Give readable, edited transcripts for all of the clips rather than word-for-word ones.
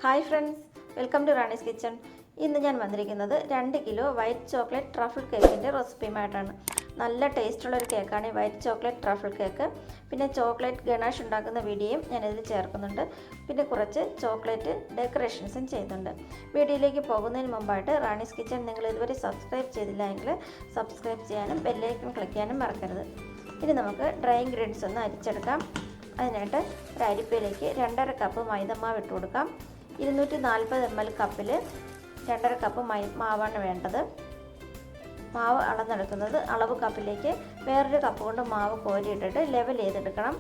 Hi friends, welcome to Rani's kitchen. ഇന്ന് ഞാൻ വന്നിരിക്കുന്നത് 2 കിലോ വൈറ്റ് ചോക്ലേറ്റ് ട്രഫിൾ കേക്കിൻ്റെ റെസിപ്പിയുമായിട്ടാണ്. നല്ല ടേസ്റ്റുള്ള ഒരു കേക്കാണ് ഈ വൈറ്റ് ചോക്ലേറ്റ് ട്രഫിൾ കേക്ക്. പിന്നെ ചോക്ലേറ്റ് ഗനാഷ് ഉണ്ടാക്കുന്ന വീഡിയോയും ഞാനിതിൽ ചേർക്കുന്നുണ്ട്. പിന്നെ കുറച്ച് ചോക്ലേറ്റ് ഡെക്കറേഷൻസും ചെയ്യുന്നുണ്ട്. വീഡിയോയിലേക്ക് പോകുന്നതിന് മുമ്പായിട്ട് റാണീസ് കിച്ചൺ നിങ്ങൾ ഇതുവരെ സബ്സ്ക്രൈബ് ചെയ്തില്ല എങ്കിൽ സബ്സ്ക്രൈബ് ചെയ്യാനും ബെല്ലൈക്കൺ ക്ലിക്ക് ചെയ്യാനും മറക്കരുത്. ഇനി നമുക്ക് ഡ്രൈ ഇൻഗ്രീഡിയൻസ് ഒന്ന് അരിച്ചെടുക്കാം. അതിനായിട്ട് ഒരു അരിപ്പയിലേക്ക് 2.5 കപ്പ് മൈദമാവ് ഇട്ട് കൊടുക്കാം. 240 ml കപ്പിൽ 2.5 കപ്പ് മാവാണ് വേണ്ടത്. മാവ് അളന്നെടുക്കുന്നത് അളവ് കപ്പിലേക്ക് വേറൊരു കപ്പ് കൊണ്ട് മാവ് കോരിയിട്ടിട്ട് ലെവൽ ചെയ്തെടുക്കണം.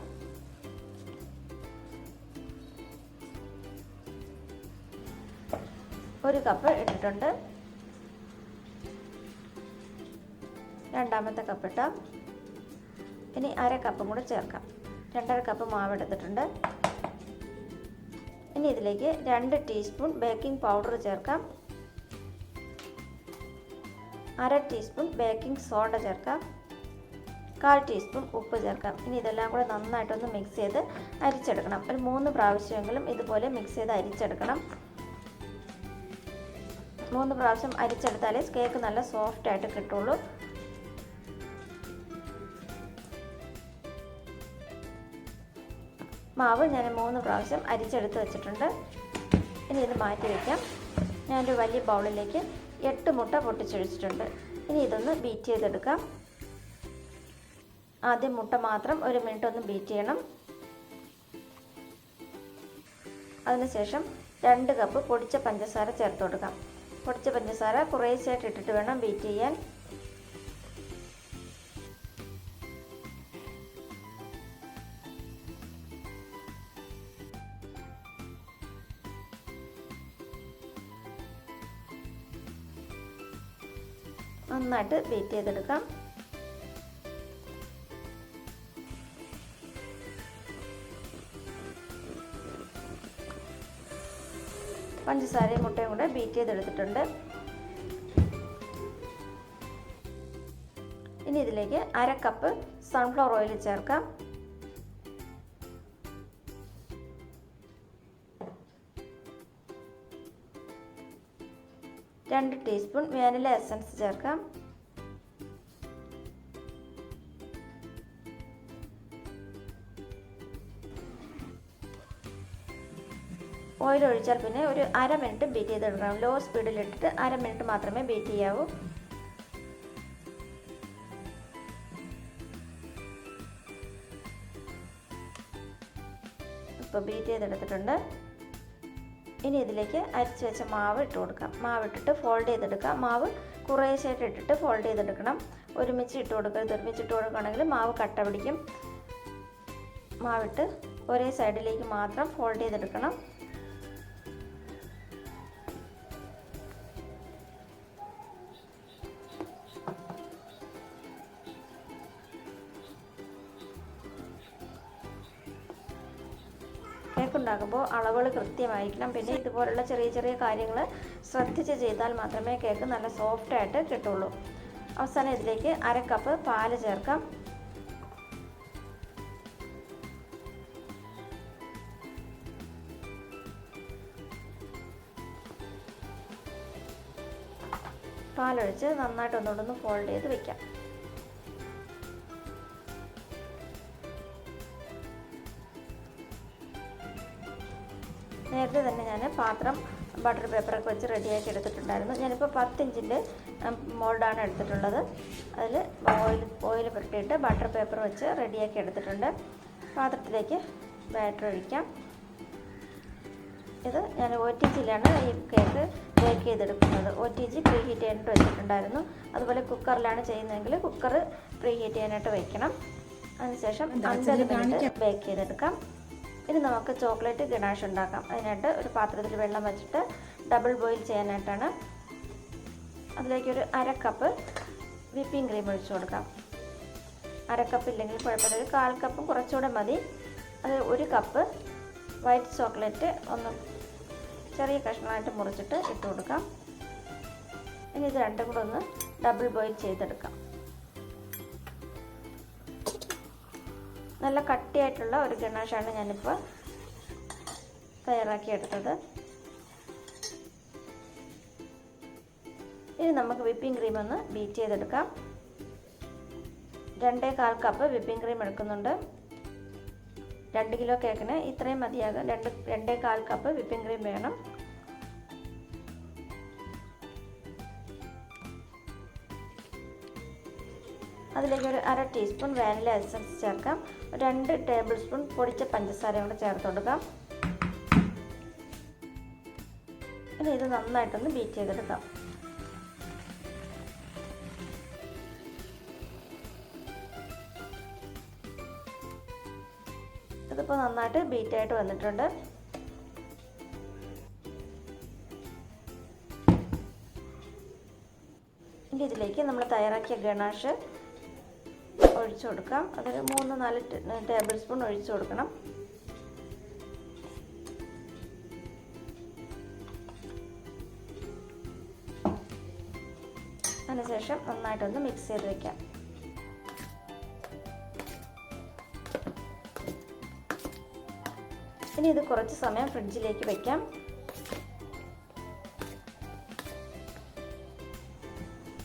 ഒരു കപ്പ് ഇട്ടിട്ടുണ്ട്. രണ്ടാമത്തെ കപ്പ് ഇട്ടാം. ഇനി 1/2 കപ്പും കൂടെ ചേർക്കാം. 2.5 കപ്പ് മാവ് എടുത്തിട്ടുണ്ട്. ഇനി ഇതിലേക്ക് 2 ടീസ്പൂൺ ബേക്കിംഗ് പൗഡർ ചേർക്കാം. 1/2 ടീസ്പൂൺ ബേക്കിംഗ് സോഡ ചേർക്കാം. 1/4 ടീസ്പൂൺ ഉപ്പ് ചേർക്കാം. ഇനി ഇതെല്ലാം കൂടെ നന്നായിട്ടൊന്ന് മിക്സ് ചെയ്ത് അരിച്ചെടുക്കണം. ഒരു 3 പ്രാവശ്യമെങ്കിലും ഇതുപോലെ മിക്സ് ചെയ്ത് അരിച്ചെടുക്കണം. 3 പ്രാവശ്യം അരിച്ചെടുത്താലേ കേക്ക് നല്ല സോഫ്റ്റ് ആയിട്ട് കിട്ടുള്ളൂ. മാവ് ഞാൻ 3 പ്രാവശ്യം അരിച്ചെടുത്ത് വെച്ചിട്ടുണ്ട്. ഇനി ഇത് മാറ്റി വയ്ക്കാം. ഞാനൊരു വലിയ ബൗളിലേക്ക് 8 മുട്ട പൊട്ടിച്ചൊഴിച്ചിട്ടുണ്ട്. ഇനി ഇതൊന്ന് ബീറ്റ് ചെയ്തെടുക്കാം. ആദ്യം മുട്ട മാത്രം 1 മിനിറ്റ് ഒന്ന് ബീറ്റ് ചെയ്യണം. അതിനുശേഷം 2 കപ്പ് പൊടിച്ച പഞ്ചസാര ചേർത്ത് കൊടുക്കാം. പൊടിച്ച പഞ്ചസാര കുറേശ്ശായിട്ട് ഇട്ടിട്ട് വേണം ബീറ്റ് ചെയ്യാൻ. നന്നായിട്ട് ബീറ്റ് ചെയ്തെടുക്കാം. പഞ്ചസാരയും മുട്ടയും കൂടെ ബീറ്റ് ചെയ്തെടുത്തിട്ടുണ്ട്. ഇനി ഇതിലേക്ക് 1/2 കപ്പ് സൺഫ്ലവർ ഓയിൽ ചേർക്കാം. രണ്ട് ടീസ്പൂൺ വാനില എസൻസ് ചേർക്കാം. ഓയിൽ ഒഴിച്ചാൽ പിന്നെ ഒരു 1/2 മിനിറ്റ് ബീറ്റ് ചെയ്തെടുക്കണം. ലോ സ്പീഡിലിട്ടിട്ട് 1/2 മിനിറ്റ് മാത്രമേ ബീറ്റ് ചെയ്യാവൂ. ഇപ്പോൾ ബീറ്റ് ചെയ്തെടുത്തിട്ടുണ്ട്. ഇനി ഇതിലേക്ക് അരിച്ച് വെച്ച മാവ് ഇട്ട് കൊടുക്കാം. മാവ് ഇട്ടിട്ട് ഫോൾഡ് ചെയ്തെടുക്കാം. മാവ് കുറേശ്ശായിട്ട് ഇട്ടിട്ട് ഫോൾഡ് ചെയ്തെടുക്കണം. ഒരുമിച്ച് ഇട്ട് കൊടുക്കരുത്. ഒരുമിച്ച് ഇട്ട് കൊടുക്കുകയാണെങ്കിൽ മാവ് കട്ട പിടിക്കും. മാവിട്ട് ഒരേ സൈഡിലേക്ക് മാത്രം ഫോൾഡ് ചെയ്തെടുക്കണം. കേക്ക് ഉണ്ടാക്കുമ്പോൾ അളവുകൾ കൃത്യമായിരിക്കണം. പിന്നെ ഇതുപോലുള്ള ചെറിയ ചെറിയ കാര്യങ്ങൾ ശ്രദ്ധിച്ച് ചെയ്താൽ മാത്രമേ കേക്ക് നല്ല സോഫ്റ്റ് ആയിട്ട് കിട്ടുള്ളൂ. അവസാനം ഇതിലേക്ക് 1/2 കപ്പ് പാല് ചേർക്കാം. പാലൊഴിച്ച് നന്നായിട്ട് ഒന്നുകൂടെ ഫോൾഡ് ചെയ്ത് വെക്കാം. നേരത്തെ തന്നെ ഞാൻ പാത്രം ബട്ടർ പേപ്പറൊക്കെ വെച്ച് റെഡിയാക്കി എടുത്തിട്ടുണ്ടായിരുന്നു. ഞാനിപ്പോൾ 10 ഇഞ്ചിൻ്റെ മോൾഡാണ് എടുത്തിട്ടുള്ളത്. അതിൽ ഓയിൽ പുരട്ടിയിട്ട് ബട്ടർ പേപ്പർ വെച്ച് റെഡിയാക്കി എടുത്തിട്ടുണ്ട്. പാത്രത്തിലേക്ക് ബാറ്റർ ഒഴിക്കാം. ഇത് ഞാൻ OTGയിലാണ് ഈ കേക്ക് ബേക്ക് ചെയ്തെടുക്കുന്നത്. OTG പ്രീ ഹീറ്റ് ചെയ്യാനായിട്ട് വെച്ചിട്ടുണ്ടായിരുന്നു. അതുപോലെ കുക്കറിലാണ് ചെയ്യുന്നതെങ്കിൽ കുക്കർ പ്രീ ഹീറ്റ് ചെയ്യാനായിട്ട് വയ്ക്കണം. അതിനുശേഷം 50 മിനിറ്റ് ബേക്ക് ചെയ്തെടുക്കാം. ഇനി നമുക്ക് ചോക്ലേറ്റ് ഗനാഷ് ഉണ്ടാക്കാം. അതിനായിട്ട് ഒരു പാത്രത്തിൽ വെള്ളം വെച്ചിട്ട് ഡബിൾ ബോയിൽ ചെയ്യാനായിട്ടാണ്. അതിലേക്ക് ഒരു 1/2 കപ്പ് വിപ്പിംഗ് ക്രീം ഒഴിച്ചു കൊടുക്കാം. 1/2 കപ്പ് ഇല്ലെങ്കിൽ കുഴപ്പമില്ല. ഒരു 1/4 കപ്പും കുറച്ചുകൂടെ മതി. അത് 1 കപ്പ് വൈറ്റ് ചോക്ലേറ്റ് ഒന്ന് ചെറിയ കഷ്ണമായിട്ട് മുറിച്ചിട്ട് ഇട്ട് കൊടുക്കാം. ഇനി ഇത് രണ്ടും കൂടെ ഒന്ന് ഡബിൾ ബോയിൽ ചെയ്തെടുക്കാം. നല്ല കട്ടിയായിട്ടുള്ള ഒരു ഗനാഷാണ് ഞാനിപ്പോൾ തയ്യാറാക്കി എടുത്തത്. ഇനി നമുക്ക് വിപ്പിംഗ് ക്രീം ഒന്ന് ബീറ്റ് ചെയ്തെടുക്കാം. 2.25 കപ്പ് വിപ്പിംഗ് ക്രീം എടുക്കുന്നുണ്ട്. 2 കിലോ കേക്കിന് ഇത്രയും മതിയാകും. 2.25 കപ്പ് വിപ്പിംഗ് ക്രീം വേണം. അതിലേക്ക് ഒരു 1/2 ടീസ്പൂൺ വാനില എസൻസ് ചേർക്കാം. 2 ടേബിൾ സ്പൂൺ പൊടിച്ച പഞ്ചസാരയും കൂടെ ചേർത്ത് കൊടുക്കാം. ഇനി ഇത് നന്നായിട്ടൊന്ന് ബീറ്റ് ചെയ്തെടുക്കാം. ഇതിപ്പോൾ നന്നായിട്ട് ബീറ്റായിട്ട് വന്നിട്ടുണ്ട്. ഇനി ഇതിലേക്ക് നമ്മൾ തയ്യാറാക്കിയ ഗനാഷ് ഒഴിച്ചു കൊടുക്കാം. അതൊരു 3-4 ടേബിൾ സ്പൂൺ ഒഴിച്ചു കൊടുക്കണം. അതിനുശേഷം നന്നായിട്ടൊന്ന് മിക്സ് ചെയ്ത് വയ്ക്കാം. ഇനി ഇത് കുറച്ച് സമയം ഫ്രിഡ്ജിലേക്ക് വയ്ക്കാം.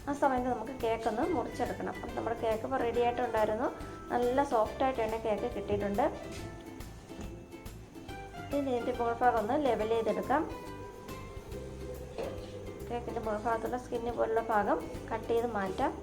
ആ സമയത്ത് നമുക്ക് കേക്ക് ഒന്ന് മുറിച്ചെടുക്കണം. അപ്പം നമ്മുടെ കേക്ക് ഇപ്പോൾ റെഡി ആയിട്ടുണ്ടായിരുന്നു. നല്ല സോഫ്റ്റായിട്ട് തന്നെ കേക്ക് കിട്ടിയിട്ടുണ്ട്. ഇനി ഇതിൻ്റെ മുകൾ ഭാഗം ഒന്ന് ലെവൽ ചെയ്തെടുക്കാം. കേക്കിൻ്റെ മുകൾ ഭാഗത്തുള്ള സ്കിന്ന് പോലുള്ള ഭാഗം കട്ട് ചെയ്ത് മാറ്റാം.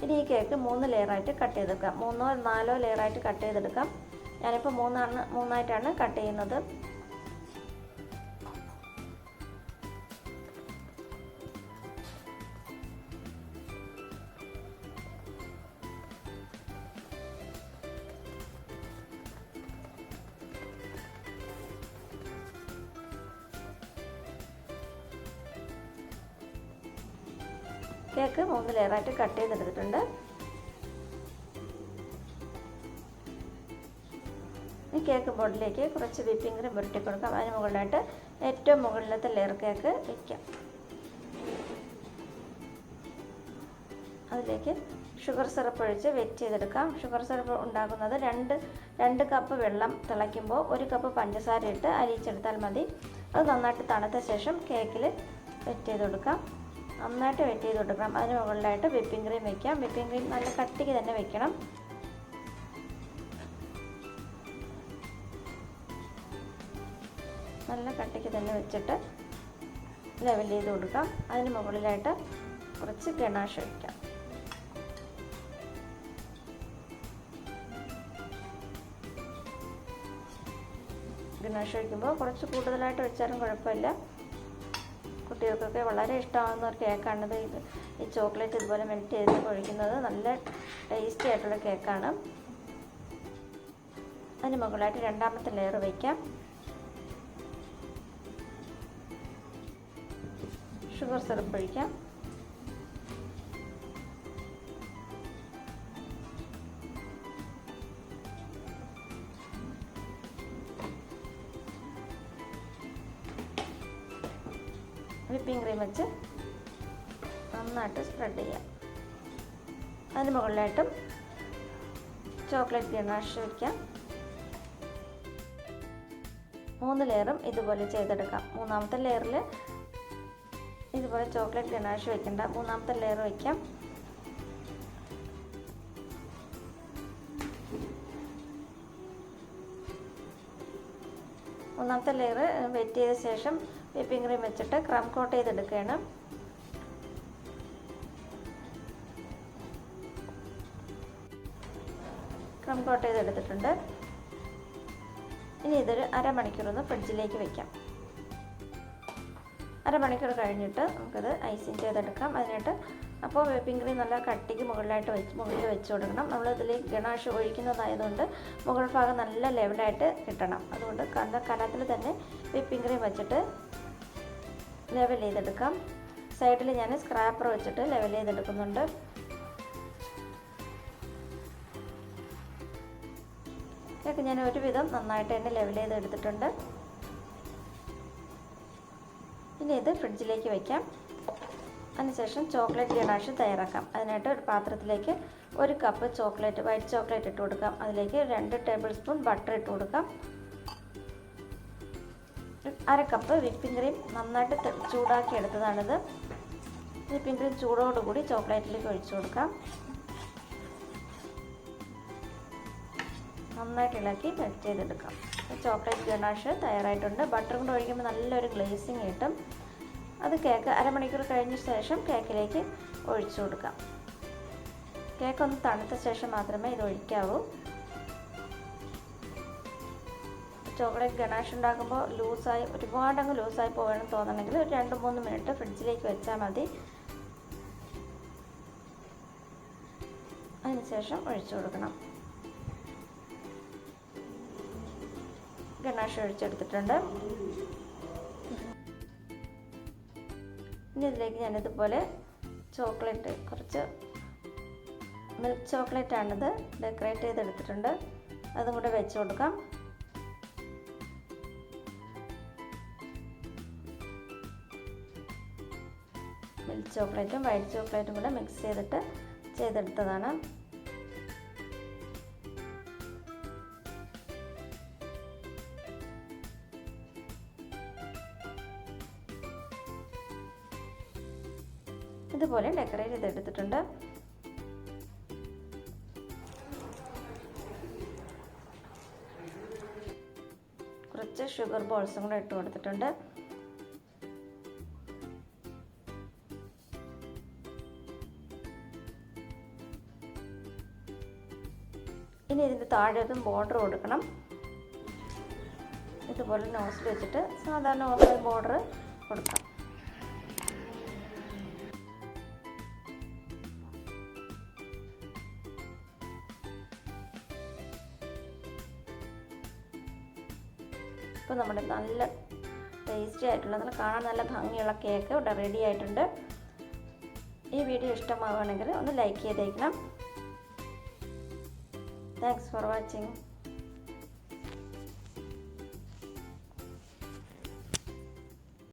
ഇനി ഈ കേക്ക് 3 ലെയറായിട്ട് കട്ട് ചെയ്തെടുക്കാം. 3-4 ലെയറായിട്ട് കട്ട് ചെയ്തെടുക്കാം. ഞാനിപ്പോൾ 3ആയിട്ടാണ് കട്ട് ചെയ്യുന്നത്. കേക്ക് 3 ലെയറായിട്ട് കട്ട് ചെയ്തെടുത്തിട്ടുണ്ട്. ഈ കേക്ക് ബോർഡിലേക്ക് കുറച്ച് വിപ്പിംഗ് ക്രീം പുരട്ടി കൊടുക്കാം. അതിന് മുകളിലായിട്ട് ഏറ്റവും മുകളിലത്തെ ലെയർ കേക്ക് വയ്ക്കാം. അതിലേക്ക് ഷുഗർ സിറപ്പ് ഒഴിച്ച് വെറ്റ് ചെയ്തെടുക്കാം. ഷുഗർ സിറപ്പ് ഉണ്ടാക്കുന്നത് 2 കപ്പ് വെള്ളം തിളയ്ക്കുമ്പോൾ 1 കപ്പ് പഞ്ചസാര ഇട്ട് അലിയിച്ചെടുത്താൽ മതി. അത് നന്നായിട്ട് തണുത്ത ശേഷം കേക്കിൽ വെറ്റ് ചെയ്ത് കൊടുക്കാം. നന്നായിട്ട് വെറ്റ് ചെയ്ത് കൊടുക്കണം. അതിന് മുകളിലായിട്ട് വിപ്പിംഗ് ക്രീം വയ്ക്കാം. വിപ്പിംഗ് ക്രീം നല്ല കട്ടിക്ക് തന്നെ വയ്ക്കണം. നല്ല കട്ടിക്ക് തന്നെ വെച്ചിട്ട് ലെവൽ ചെയ്ത് കൊടുക്കാം. അതിന് മുകളിലായിട്ട് കുറച്ച് ഗനാഷ് ഒഴിക്കാം. ഗനാഷ് ഒഴിക്കുമ്പോൾ കുറച്ച് കൂടുതലായിട്ട് ഒഴിച്ചാലും കുഴപ്പമില്ല. കുട്ടികൾക്കൊക്കെ വളരെ ഇഷ്ടമാകുന്ന ഒരു കേക്കാണിത്. ഈ ചോക്ലേറ്റ് ഇതുപോലെ മെൽറ്റ് ചെയ്ത് ഒഴിക്കുന്നത് നല്ല ടേസ്റ്റി ആയിട്ടുള്ള കേക്കാണ്. അതിന് മുകളിലായിട്ട് 2ാമത്തെ ലെയർ വയ്ക്കാം. ഷുഗർ സിറപ്പ് ഒഴിക്കാം. വിപ്പിംഗ് ക്രീം വെച്ച് നന്നായിട്ട് സ്പ്രെഡ് ചെയ്യാം. അതിന് മുകളിലായിട്ടും ചോക്ലേറ്റ് ഗനാഷ് വയ്ക്കാം. 3 ലെയറും ഇതുപോലെ ചെയ്തെടുക്കാം. 3ാമത്തെ ലെയറിൽ ഇതുപോലെ ചോക്ലേറ്റ് ഗനാഷ് വയ്ക്കണ്ട. 3ാമത്തെ ലെയർ വയ്ക്കാം. മൂന്നാമത്തെ ലെയർ വെറ്റ് ചെയ്ത ശേഷം വിപ്പിംഗ് ക്രീം വെച്ചിട്ട് ക്രം കോട്ട് ചെയ്തെടുക്കുകയാണ്. ക്രം കോട്ട് ചെയ്തെടുത്തിട്ടുണ്ട്. ഇനി ഇതൊരു അരമണിക്കൂറൊന്ന് ഫ്രിഡ്ജിലേക്ക് വയ്ക്കാം. അരമണിക്കൂർ കഴിഞ്ഞിട്ട് നമുക്കത് ഐസിങ് ചെയ്തെടുക്കാം. അതിനായിട്ട് അപ്പോൾ വിപ്പിംഗ് ക്രീം നല്ല കട്ടിക്ക് മുകളിൽ വെച്ച് കൊടുക്കണം. നമ്മളിതിലേക്ക് ഗനാഷ് ഒഴിക്കുന്നതായതുകൊണ്ട് മുകൾ ഭാഗം നല്ല ലെവലായിട്ട് കിട്ടണം. അതുകൊണ്ട് കനത്തിൽ തന്നെ വിപ്പിംഗ് ക്രീം വെച്ചിട്ട് ലെവൽ ചെയ്തെടുക്കാം. സൈഡിൽ ഞാൻ സ്ക്രാപ്പർ വെച്ചിട്ട് ലെവൽ ചെയ്തെടുക്കുന്നുണ്ട്. ഇതൊക്കെ ഞാൻ ഒരുവിധം നന്നായിട്ട് തന്നെ ലെവൽ ചെയ്തെടുത്തിട്ടുണ്ട്. ഇനി ഇത് ഫ്രിഡ്ജിലേക്ക് വയ്ക്കാം. അതിനുശേഷം ചോക്ലേറ്റ് ഗനാഷ് തയ്യാറാക്കാം. അതിനായിട്ട് ഒരു പാത്രത്തിലേക്ക് 1 കപ്പ് ചോക്ലേറ്റ്, വൈറ്റ് ചോക്ലേറ്റ് ഇട്ട് കൊടുക്കാം. അതിലേക്ക് 2 ടേബിൾ സ്പൂൺ ബട്ടർ ഇട്ട് കൊടുക്കാം. 1/2 കപ്പ് വിപ്പിംഗ് ക്രീം നന്നായിട്ട് ചൂടാക്കി എടുത്തതാണിത്. വിപ്പിംഗ് ക്രീം ചൂടോടുകൂടി ചോക്ലേറ്റിലേക്ക് ഒഴിച്ചു കൊടുക്കാം. നന്നായിട്ട് ഇളക്കി മെൽറ്റ് ചെയ്തെടുക്കാം. ചോക്ലേറ്റ് ഗനാഷ് തയ്യാറായിട്ടുണ്ട്. ബട്ടർ കൊണ്ട് ഒഴിക്കുമ്പോൾ നല്ലൊരു ഗ്ലേസിങ് കിട്ടും. അത് കേക്ക് അരമണിക്കൂർ കഴിഞ്ഞ ശേഷം കേക്കിലേക്ക് ഒഴിച്ചു കൊടുക്കാം. കേക്ക് ഒന്ന് തണുത്ത ശേഷം മാത്രമേ ഇത് ഒഴിക്കാവൂ. ചോക്ലേറ്റ് ഗനാഷ് ഉണ്ടാക്കുമ്പോൾ ഒരുപാടങ്ങ് ലൂസായി പോകണമെന്ന് തോന്നണമെങ്കിൽ ഒരു 2-3 മിനിറ്റ് ഫ്രിഡ്ജിലേക്ക് വെച്ചാൽ മതി. അതിനുശേഷം ഒഴിച്ചു കൊടുക്കണം. ഗനാഷ് ഒഴിച്ചെടുത്തിട്ടുണ്ട്. ഇനി ഇതിലേക്ക് ഞാനിതുപോലെ ചോക്ലേറ്റ്, കുറച്ച് മിൽക്ക് ചോക്ലേറ്റ് ആണിത്, ഡെക്കറേറ്റ് ചെയ്തെടുത്തിട്ടുണ്ട്. അതും കൂടെ വെച്ച് കൊടുക്കാം. മിൽക്ക് ചോക്ലേറ്റും വൈറ്റ് ചോക്ലേറ്റും കൂടെ മിക്സ് ചെയ്തെടുത്തതാണ്. ഇതുപോലെ ഡെക്കറേറ്റ് ചെയ്തെടുത്തിട്ടുണ്ട്. കുറച്ച് ഷുഗർ ബോൾസും കൂടെ ഇട്ട് കൊടുത്തിട്ടുണ്ട്. ഇനി ഇതിൻ്റെ താഴെയൊന്നും ബോർഡർ കൊടുക്കണം. ഇതുപോലെ നോസിൽ വെച്ചിട്ട് സാധാരണ നോർമൽ ബോർഡർ കൊടുക്കാം. ഇപ്പോൾ നമ്മുടെ നല്ല ടേസ്റ്റി ആയിട്ടുള്ള, കാണാൻ നല്ല ഭംഗിയുള്ള കേക്ക് ഇവിടെ റെഡി ആയിട്ടുണ്ട്. ഈ വീഡിയോ ഇഷ്ടമാവുകയാണെങ്കിൽ ഒന്ന് ലൈക്ക് ചെയ്തേക്കണം. Thanks for watching.